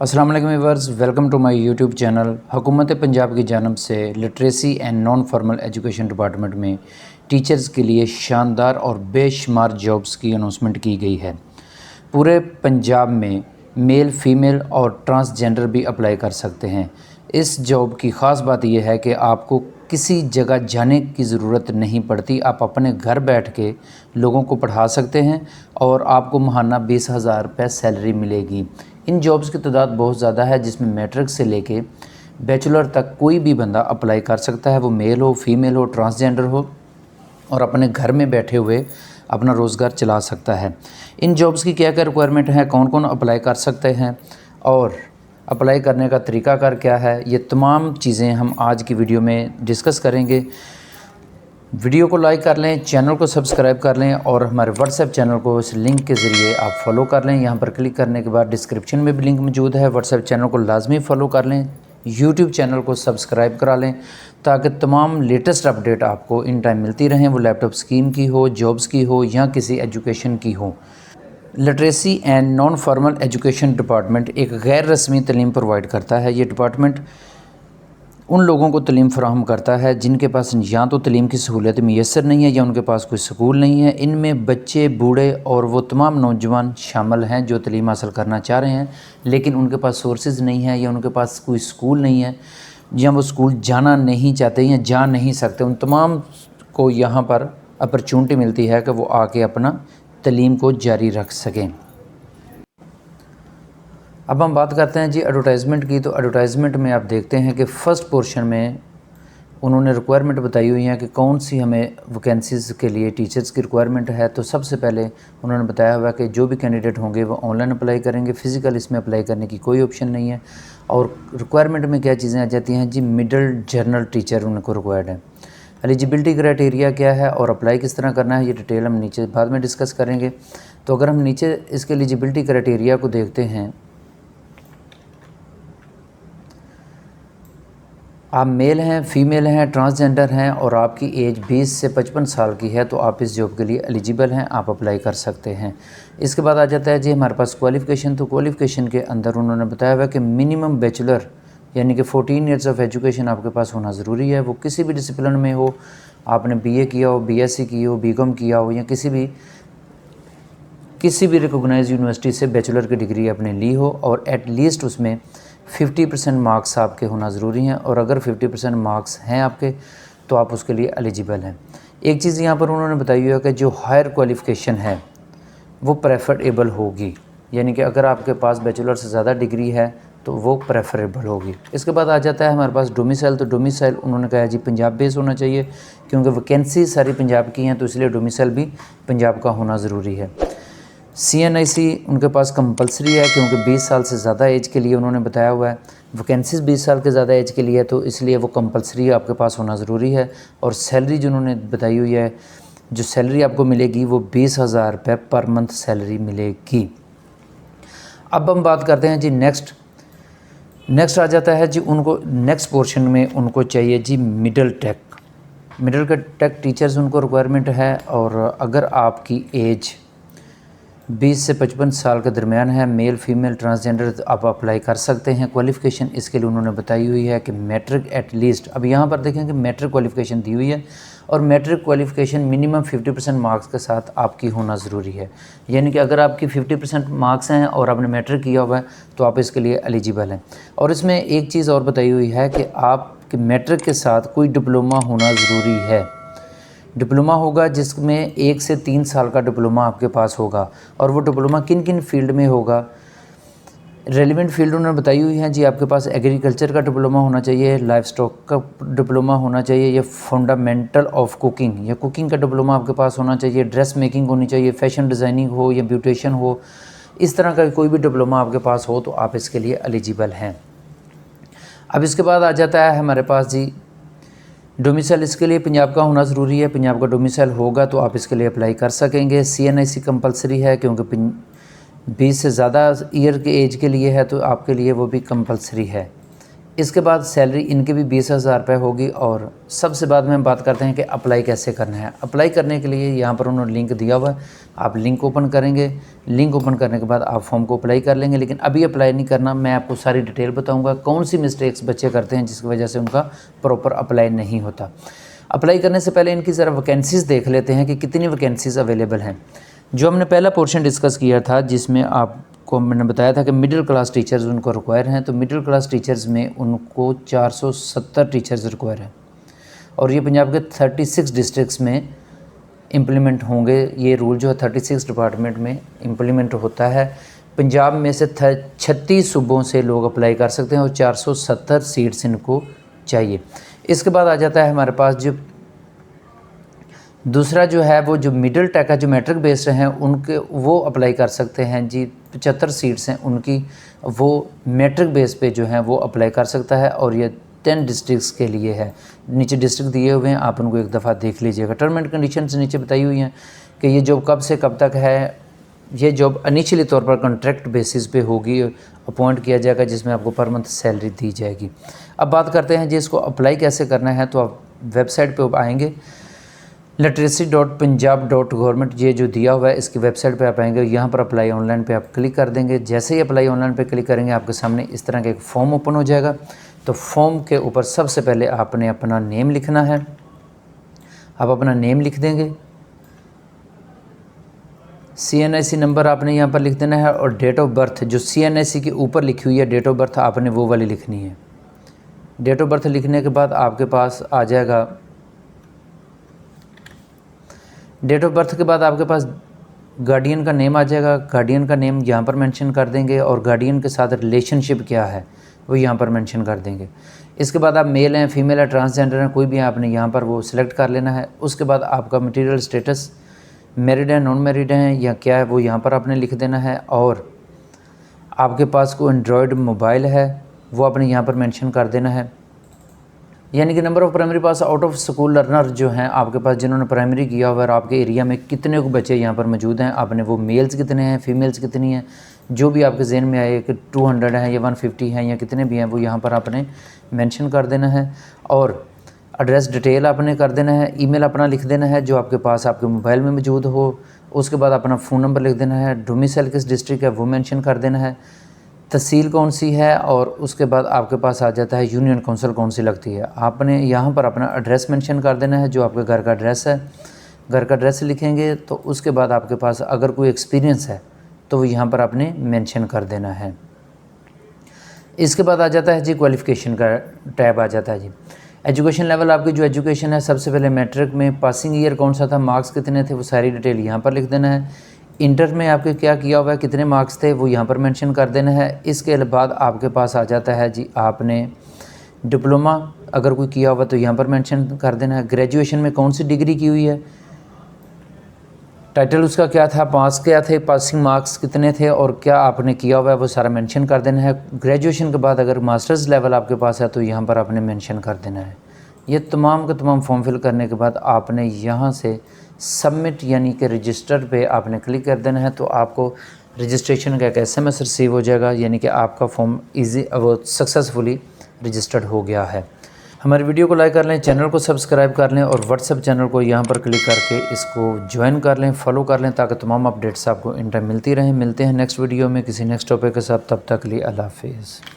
अस्सलाम वालेकुम viewers, welcome to my YouTube channel. हुकूमत पंजाब की जानब से literacy and non formal education department में टीचर्स के लिए शानदार और बेशुमार जॉब्स की अनाउंसमेंट की गई है। पूरे पंजाब में मेल, फीमेल और ट्रांसजेंडर भी अप्लाई कर सकते हैं। इस जॉब की ख़ास बात यह है कि आपको किसी जगह जाने की ज़रूरत नहीं पड़ती। आप अपने घर बैठ के लोगों को पढ़ा सकते हैं और आपको माहाना 20,000 रुपये सैलरी मिलेगी। इन जॉब्स की तादाद बहुत ज़्यादा है, जिसमें मैट्रिक से लेके बैचलर तक कोई भी बंदा अप्लाई कर सकता है, वो मेल हो, फीमेल हो, ट्रांसजेंडर हो, और अपने घर में बैठे हुए अपना रोज़गार चला सकता है। इन जॉब्स की क्या क्या रिक्वायरमेंट है, कौन कौन अप्लाई कर सकते हैं और अप्लाई करने का तरीक़ाकार क्या है, ये तमाम चीज़ें हम आज की वीडियो में डिस्कस करेंगे। वीडियो को लाइक कर लें, चैनल को सब्सक्राइब कर लें और हमारे व्हाट्सएप चैनल को इस लिंक के ज़रिए आप फॉलो कर लें। यहाँ पर क्लिक करने के बाद डिस्क्रिप्शन में भी लिंक मौजूद है। व्हाट्सएप चैनल को लाजमी फ़ॉलो कर लें, यूट्यूब चैनल को सब्सक्राइब करा लें ताकि तमाम लेटेस्ट अपडेट आपको इन टाइम मिलती रहें, वो लैपटॉप स्कीम की हो, जॉब्स की हो या किसी एजुकेशन की हो। Literacy and non formal education department एक गैर रस्मी तलीम प्रोवाइड करता है। ये डिपार्टमेंट उन लोगों को तलीम फ़राहम करता है जिनके पास या तो तलीम की सहूलियत मैसर नहीं है या उनके पास कोई स्कूल नहीं है। इनमें बच्चे, बूढ़े और वो तमाम नौजवान शामिल हैं जो तलीम हासिल करना चाह रहे हैं, लेकिन उनके पास सोर्सेज नहीं है या उनके पास कोई स्कूल नहीं है या वो स्कूल जाना नहीं चाहते या जा नहीं सकते। उन तमाम को यहाँ पर अपॉर्चुनिटी मिलती है कि वो आके अपना तलीम को जारी रख सकें। अब हम बात करते हैं जी एडवर्टाइज़मेंट की। तो एडवर्टाइज़मेंट में आप देखते हैं कि फ़र्स्ट पोर्शन में उन्होंने रिक्वायरमेंट बताई हुई है कि कौन सी हमें वैकेंसीज़ के लिए टीचर्स की रिक्वायरमेंट है। तो सबसे पहले उन्होंने बताया हुआ है कि जो भी कैंडिडेट होंगे वो ऑनलाइन अप्लाई करेंगे, फ़िज़िकल इसमें अप्लाई करने की कोई ऑप्शन नहीं है। और रिक्वायरमेंट में क्या चीज़ें आ जाती हैं जी, मिडल जर्नल टीचर उनको रिक्वायर्ड है। एलिजिबिलिटी क्राइटेरिया क्या है और अप्लाई किस तरह करना है, ये डिटेल हम नीचे बाद में डिस्कस करेंगे। तो अगर हम नीचे इसके एलिजिबिलिटी क्राइटेरिया को देखते हैं, आप मेल हैं, फ़ीमेल हैं, ट्रांसजेंडर हैं और आपकी एज 20 से 55 साल की है तो आप इस जॉब के लिए एलिजिबल हैं, आप अप्लाई कर सकते हैं। इसके बाद आ जाता है जी हमारे पास क्वालिफ़िकेशन। तो क्वालिफ़िकेशन के अंदर उन्होंने बताया हुआ कि मिनिमम बैचलर यानी कि 14 ईयर्स ऑफ एजुकेशन आपके पास होना ज़रूरी है। वो किसी भी डिसिप्लिन में हो, आपने BA किया हो, BSc की हो, BCom किया हो या किसी भी रिकॉग्नाइज यूनिवर्सिटी से बैचलर की डिग्री आपने ली हो और एटलीस्ट उसमें 50% मार्क्स आपके होना ज़रूरी हैं। और अगर 50% मार्क्स हैं आपके तो आप उसके लिए एलिजिबल हैं। एक चीज़ यहाँ पर उन्होंने बताई हुई है कि जो हायर क्वालिफ़िकेशन है वो प्रेफरेबल होगी, यानी कि अगर आपके पास बैचलर से ज़्यादा डिग्री है तो वो प्रेफरेबल होगी। इसके बाद आ जाता है हमारे पास डोमिसाइल। तो डोमिसाइल उन्होंने कहा जी पंजाब बेस होना चाहिए, क्योंकि वैकेंसी सारी पंजाब की हैं तो इसलिए डोमिसाइल भी पंजाब का होना ज़रूरी है। CNIC उनके पास कंपलसरी है, क्योंकि 20 साल से ज़्यादा एज के लिए उन्होंने बताया हुआ है। वैकेंसीज़ 20 साल के ज़्यादा एज के लिए है तो इसलिए वो कंपलसरी आपके पास होना ज़रूरी है। और सैलरी जो उन्होंने बताई हुई है, जो सैलरी आपको मिलेगी वो 20,000 रुपये पर मंथ सैलरी मिलेगी। अब हम बात करते हैं जी नेक्स्ट आ जाता है जी उनको नेक्स्ट पोर्शन में उनको चाहिए जी मिडल टेक टीचर्स उनको रिक्वायरमेंट है। और अगर आपकी एज 20 से 55 साल के दरमियान है, मेल, फीमेल, ट्रांसजेंडर, तो आप अप्लाई कर सकते हैं। क्वालिफ़िकेशन इसके लिए उन्होंने बताई हुई है कि मैट्रिक एटलीस्ट। अब यहाँ पर देखें कि मैट्रिक क्वालिफ़िकेशन दी हुई है और मैट्रिक क्वालिफ़िकेशन मिनिमम 50% मार्क्स के साथ आपकी होना ज़रूरी है। यानी कि अगर आपकी 50% मार्क्स हैं और आपने मैट्रिक किया हुआ है तो आप इसके लिए एलिजिबल हैं। और इसमें एक चीज़ और बताई हुई है कि आपके मैट्रिक के साथ कोई डिप्लोमा होना ज़रूरी है। डिप्लोमा होगा जिसमें 1 से 3 साल का डिप्लोमा आपके पास होगा। और वो डिप्लोमा किन किन फील्ड में होगा, रेलिवेंट फील्ड उन्होंने बताई हुई हैं जी। आपके पास एग्रीकल्चर का डिप्लोमा होना चाहिए, लाइफ स्टॉक का डिप्लोमा होना चाहिए, या फंडामेंटल ऑफ कुकिंग या कुकिंग का डिप्लोमा आपके पास होना चाहिए, ड्रेस मेकिंग होनी चाहिए, फैशन डिज़ाइनिंग हो या ब्यूटिशियन हो, इस तरह का कोई भी डिप्लोमा आपके पास हो तो आप इसके लिए एलिजिबल हैं। अब इसके बाद आ जाता है हमारे पास जी डोमिसाइल। इसके लिए पंजाब का होना ज़रूरी है। पंजाब का डोमिसाइल होगा तो आप इसके लिए अप्लाई कर सकेंगे। CNIC कंपलसरी है, क्योंकि 20 से ज़्यादा ईयर के एज के लिए है तो आपके लिए वो भी कंपलसरी है। इसके बाद सैलरी इनकी भी 20,000 रुपये होगी। और सबसे बाद में हम बात करते हैं कि अप्लाई कैसे करना है। अप्लाई करने के लिए यहाँ पर उन्होंने लिंक दिया हुआ है, आप लिंक ओपन करेंगे। लिंक ओपन करने के बाद आप फॉर्म को अप्लाई कर लेंगे, लेकिन अभी अप्लाई नहीं करना, मैं आपको सारी डिटेल बताऊँगा कौन सी मिस्टेक्स बच्चे करते हैं जिसकी वजह से उनका प्रॉपर अप्लाई नहीं होता। अप्लाई करने से पहले इनकी ज़रा वैकेंसीज़ देख लेते हैं कि कितनी वैकेंसीज़ अवेलेबल हैं। जो हमने पहला पोर्शन डिस्कस किया था जिसमें आपको मैंने बताया था कि मिडिल क्लास टीचर्स उनको रिक्वायर हैं, तो मिडिल क्लास टीचर्स में उनको 470 टीचर्स रिक्वायर हैं और ये पंजाब के 36 डिस्ट्रिक्ट्स में इम्प्लीमेंट होंगे। ये रूल जो है 36 डिपार्टमेंट में इम्प्लीमेंट होता है। पंजाब में से 36 सूबों से लोग अप्लाई कर सकते हैं और 470 सीट्स इनको चाहिए। इसके बाद आ जाता है हमारे पास जो दूसरा जो है वो जो मिडिल टेक है, जो मैट्रिक बेस्ड हैं उनके वो अप्लाई कर सकते हैं जी। 75 सीट्स हैं उनकी, वो मैट्रिक बेस पे जो हैं वो अप्लाई कर सकता है और ये 10 डिस्ट्रिक्ट्स के लिए है। नीचे डिस्ट्रिक्ट दिए हुए हैं, आप उनको एक दफ़ा देख लीजिएगा। टर्म एंड कंडीशंस नीचे बताई हुई हैं कि ये जॉब कब से कब तक है। ये जॉब इनिशियली तौर पर कॉन्ट्रैक्ट बेसिस पे होगी, अपॉइंट किया जाएगा, जिसमें आपको पर मंथ सैलरी दी जाएगी। अब बात करते हैं जी इसको अप्लाई कैसे करना है। तो आप वेबसाइट पे आएंगे literacy.punjab.government, ये जो दिया हुआ है इसकी वेबसाइट पे आप आएंगे। यहाँ पर अप्लाई ऑनलाइन पे आप क्लिक कर देंगे। जैसे ही अप्लाई ऑनलाइन पे क्लिक करेंगे आपके सामने इस तरह का एक फॉर्म ओपन हो जाएगा। तो फॉर्म के ऊपर सबसे पहले आपने अपना नेम लिखना है। आप अपना नेम लिख देंगे, CNIC नंबर आपने यहाँ पर लिख देना है और डेट ऑफ बर्थ जो CNIC के ऊपर लिखी हुई है डेट ऑफ बर्थ आपने वो वाली लिखनी है। डेट ऑफ बर्थ लिखने के बाद आपके पास आ जाएगा, डेट ऑफ बर्थ के बाद आपके पास गार्डियन का नेम आ जाएगा। गार्डियन का नेम यहाँ पर मेंशन कर देंगे और गार्डियन के साथ रिलेशनशिप क्या है वो यहाँ पर मेंशन कर देंगे। इसके बाद आप मेल हैं, फीमेल है, ट्रांसजेंडर हैं, कोई भी आपने यहाँ पर वो सिलेक्ट कर लेना है। उसके बाद आपका मटेरियल स्टेटस मैरिड है, नॉन मैरिड हैं या क्या है वो यहाँ पर आपने लिख देना है। और आपके पास कोई एंड्रॉयड मोबाइल है वो आपने यहाँ पर मेंशन कर देना है। यानी कि number of primary pass out of school learner जो हैं आपके पास जिन्होंने प्राइमरी किया हुआ है और आपके एरिया में कितने को बच्चे यहाँ पर मौजूद हैं, आपने वो मेल्स कितने हैं, फीमेल्स कितनी हैं, जो भी आपके जहन में आए कि 200 हैं या 150 हैं या कितने भी हैं वो यहाँ पर आपने मेंशन कर देना है। और एड्रेस डिटेल आपने कर देना है। ईमेल अपना लिख देना है जो आपके पास आपके मोबाइल में मौजूद हो। उसके बाद अपना फ़ोन नंबर लिख देना है। डोमिसाइल किस डिस्ट्रिक्ट है वो मेंशन कर देना है। तहसील कौन सी है और उसके बाद आपके पास आ जाता है यूनियन काउंसिल कौन सी लगती है। आपने यहाँ पर अपना एड्रेस मेंशन कर देना है जो आपके घर का एड्रेस है। घर का एड्रेस लिखेंगे तो उसके बाद आपके पास अगर कोई एक्सपीरियंस है तो वो यहाँ पर आपने मेंशन कर देना है। इसके बाद आ जाता है जी क्वालिफ़िकेशन का टैब आ जाता है जी। एजुकेशन लेवल आपकी जो एजुकेशन है सबसे पहले मैट्रिक में पासिंग ईयर कौन सा था, मार्क्स कितने थे, वो सारी डिटेल यहाँ पर लिख देना है। इंटर में आपके क्या किया हुआ है, कितने मार्क्स थे वो यहाँ पर मेंशन कर देना है। इसके बाद आपके पास आ जाता है जी आपने डिप्लोमा अगर कोई किया हुआ तो यहाँ पर मेंशन कर देना है। ग्रेजुएशन में कौन सी डिग्री की हुई है, टाइटल उसका क्या था, पास क्या थे, पासिंग मार्क्स कितने थे और क्या आपने किया हुआ है वो सारा मेंशन कर देना है। ग्रेजुएशन के बाद अगर मास्टर्स लेवल आपके पास है तो यहाँ पर आपने मेंशन कर देना है। ये तमाम का तमाम फॉर्म फिल करने के बाद आपने यहाँ से सबमिट यानी कि रजिस्टर पे आपने क्लिक कर देना है। तो आपको रजिस्ट्रेशन का एक SMS रिसीव हो जाएगा, यानी कि आपका फॉर्म वो सक्सेसफुली रजिस्टर्ड हो गया है। हमारे वीडियो को लाइक कर लें, चैनल को सब्सक्राइब कर लें और व्हाट्सएप चैनल को यहाँ पर क्लिक करके इसको ज्वाइन कर लें, फॉलो कर लें ताकि तमाम अपडेट्स आपको इन टाइम मिलती रहें। मिलते हैं नेक्स्ट वीडियो में किसी नेक्स्ट टॉपिक के साथ, तब तक के लिए अल्लाह हाफिज़।